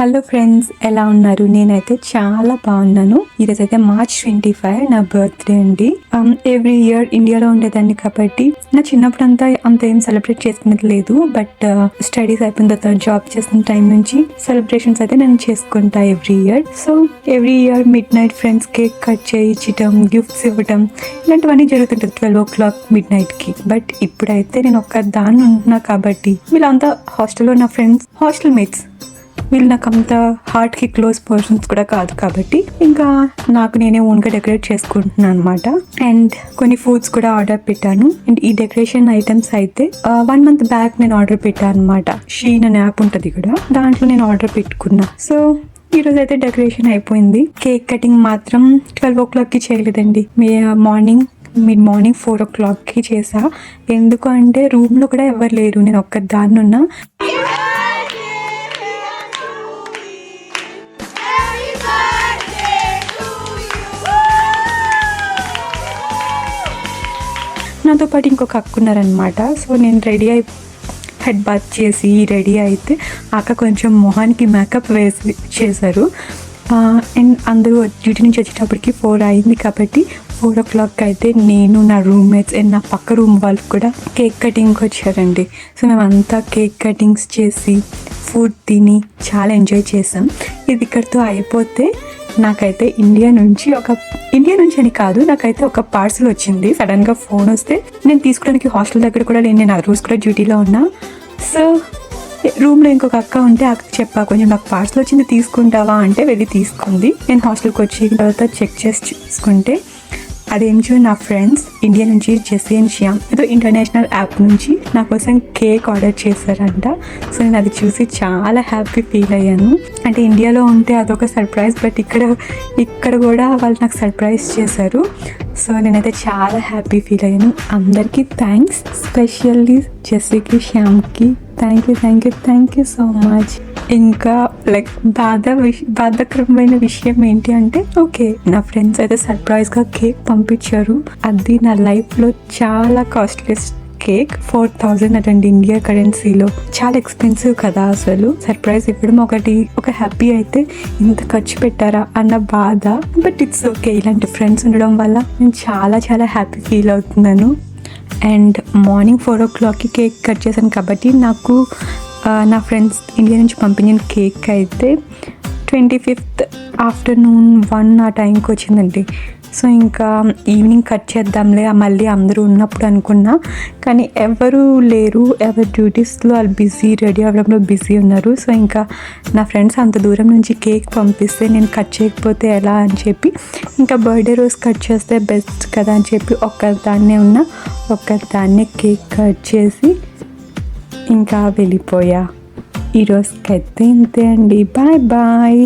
Hello friends, ఎలా ఉన్నారు? నేనైతే చాలా బాగున్నాను. ఈరోజైతే March 25 నా బర్త్డే అండి. ఎవ్రీ ఇయర్ ఇండియాలో ఉండేదాన్ని కాబట్టి నా చిన్నప్పుడు అంత ఏం సెలబ్రేట్ చేసుకునేది లేదు. బట్ స్టడీస్ అయిపోయిన తర్వాత జాబ్ చేస్తున్న టైం నుంచి సెలబ్రేషన్స్ అయితే నేను చేసుకుంటా every year. So every year midnight friends cake cut చేయించడం, గిఫ్ట్స్ ఇవ్వడం ఇలాంటివన్నీ జరుగుతుంటుంది 12 o'clock midnight కి. బట్ ఇప్పుడైతే నేను ఒక్క దాన్ని ఉంటున్నా కాబట్టి వీళ్ళంతా హాస్టల్లో నా ఫ్రెండ్స్, హాస్టల్ మేట్స్, వీళ్ళు నాకు అంత హార్ట్కి క్లోజ్ పర్సన్స్ కూడా కాదు కాబట్టి ఇంకా నాకు నేనే ఓన్గా డెకరేట్ చేసుకుంటున్నాను అనమాట. అండ్ కొన్ని ఫుడ్స్ కూడా ఆర్డర్ పెట్టాను. అండ్ ఈ డెకరేషన్ ఐటమ్స్ అయితే 1 month బ్యాక్ నేను ఆర్డర్ పెట్టాను అనమాట. షీన్ అనే యాప్ ఉంటుంది కూడా, దాంట్లో నేను ఆర్డర్ పెట్టుకున్నా. సో ఈరోజు అయితే డెకరేషన్ అయిపోయింది. కేక్ కటింగ్ మాత్రం 12 o'clock కి చేయలేదండి. మార్నింగ్ 4 o'clock కి చేసా. ఎందుకు అంటే రూమ్లో కూడా ఎవరు లేరు, నేను ఒక్క దాన్ని ఉన్నా. నాతో పాటు ఇంకొక అక్క ఉన్నారనమాట. సో నేను రెడీ అయి హెడ్ బాత్ చేసి రెడీ అయితే అక్క కొంచెం మొహానికి మేకప్ చేశారు. అండ్ అందరూ డ్యూటీ నుంచి వచ్చేటప్పటికి 4 అయింది కాబట్టి 4 o'clock అయితే నేను, నా రూమ్మేట్స్ అండ్ నా పక్క రూమ్ వాళ్ళు కూడా కేక్ కటింగ్కి వచ్చారండి. సో మేమంతా కేక్ కటింగ్స్ చేసి ఫుడ్ తిని చాలా ఎంజాయ్ చేసాం. ఇది ఇక్కడితో అయిపోతే నాకైతే ఇండియా నుంచి అని కాదు, నాకైతే ఒక పార్సల్ వచ్చింది. సడన్గా ఫోన్ వస్తే నేను తీసుకోవడానికి హాస్టల్ దగ్గర కూడా లేను, నేను ఆ రోజు కూడా డ్యూటీలో ఉన్నా. సో రూమ్లో ఇంకొక అక్క ఉంటే అక్కకి చెప్పా, కొంచెం నాకు పార్సల్ వచ్చింది తీసుకుంటావా అంటే వెళ్ళి తీసుకుంది. నేను హాస్టల్కి వచ్చిన తర్వాత చెక్ చేసి చూసుకుంటే అదేంటో నా ఫ్రెండ్స్ ఇండియా నుంచి జెస్సీ అండ్ శ్యామ్ ఏదో ఇంటర్నేషనల్ యాప్ నుంచి నా కోసం కేక్ ఆర్డర్ చేశారంట. సో నేను అది చూసి చాలా హ్యాపీ ఫీల్ అయ్యాను. అంటే ఇండియాలో ఉంటే అదొక సర్ప్రైజ్, బట్ ఇక్కడ కూడా వాళ్ళు నాకు సర్ప్రైజ్ చేశారు. సో నేనైతే చాలా హ్యాపీ ఫీల్ అయ్యాను. అందరికీ థ్యాంక్స్, స్పెషల్లీ జెస్సీకి, శ్యామ్కి థ్యాంక్ యూ సో మచ్. ఇంకా బాధాకరమైన విషయం ఏంటి అంటే, ఓకే నా ఫ్రెండ్స్ అయితే సర్ప్రైజ్గా కేక్ పంపించారు. అది నా లైఫ్లో చాలా కాస్ట్లెస్ కేక్, 4,000 అటండి ఇండియా కరెన్సీలో. చాలా ఎక్స్పెన్సివ్ కదా అసలు. సర్ప్రైజ్ ఇవ్వడం ఒక హ్యాపీ అయితే ఇంత ఖర్చు పెట్టారా అన్న బాధ. బట్ ఇట్స్ ఓకే, ఇలాంటి ఫ్రెండ్స్ ఉండడం వల్ల నేను చాలా చాలా హ్యాపీ ఫీల్ అవుతున్నాను. అండ్ మార్నింగ్ 4 o'clockకి కేక్ కట్ చేశాను కాబట్టి నాకు నా ఫ్రెండ్స్ ఇండియా నుంచి పంపించిన కేక్ అయితే 25th afternoon 1 ఆ టైంకి వచ్చిందండి. సో ఇంకా ఈవినింగ్ కట్ చేద్దాంలే మళ్ళీ అందరూ ఉన్నప్పుడు అనుకున్నా, కానీ ఎవరు లేరు, ఎవరి డ్యూటీస్లో వాళ్ళు రెడీ అవ్వడంలో బిజీ ఉన్నారు. సో ఇంకా నా ఫ్రెండ్స్ అంత దూరం నుంచి కేక్ పంపిస్తే నేను కట్ చేయకపోతే ఎలా అని చెప్పి ఇంకా బర్త్డే రోజు కట్ చేస్తే బెస్ట్ కదా అని చెప్పి ఒక్కదాన్నే కేక్ కట్ చేసి ఇంకా వెళ్ళిపోయా. ఈరోజుకైతే ఇంతే అండి. బాయ్.